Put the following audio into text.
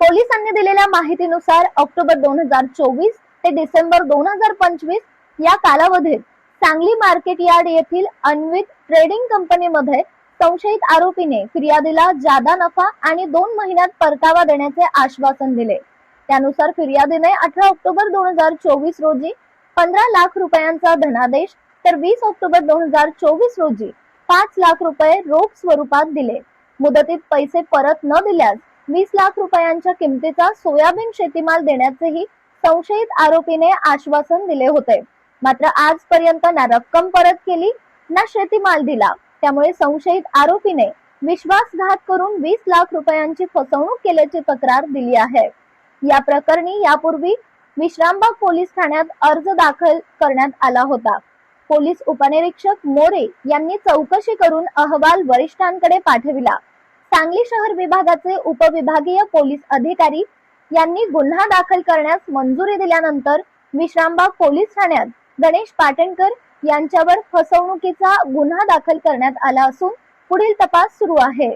पोलिसांनी दिलेल्या माहितीनुसार ऑक्टोबर 2024 ते डिसेंबर 2025 या कालावधीत सांगली मार्केट यार्ड येथील अन्वित ट्रेडिंग कंपनीमध्ये संशयित आरोपीने फिर्यादीला जादा नफा आणि 2 महिन्यात परतावा देण्याचे आश्वासन दिले। त्यानुसार फिर्यादीने 18 ऑक्टोबर 2024 रोजी 15 लाख रुपयांचा धनादेश तर 20 ऑक्टोबर 2024 रोजी 5 लाख रुपये रोख स्वरूपात दिले। मुदतीत पैसे परत न दिल्यास 20 लाख रुपयांच्या किमतीचा सोयाबीन शेतीमाल देण्याचेही संशयित आरोपीने आश्वासन दिले होते। मात्र आजपर्यंत ना रक्कम परत केली ना शेतीमाल दिला। त्यामुळे संशयित आरोपीने विश्वासघात करून 20 लाख रुपयांची फसवणूक केल्याची तक्रार दिली आहे। या प्रकरणी यापूर्वी विश्रामबाग पोलीस ठाण्यात अर्ज दाखल करण्यात आला होता। पोलीस उपनिरीक्षक मोरे यांनी चौकशी करून अहवाल वरिष्ठांकडे पाठविला। सांगली शहर विभागाचे उपविभागीय पोलीस अधिकारी यांनी गुन्हा दाखल करण्यास मंजुरी दिल्यानंतर विश्रामबाग पोलीस ठाण्यात गणेश पाटणकर यांच्यावर फसवणुकीचा गुन्हा दाखल करण्यात आला असून पुढील तपास सुरू आहे।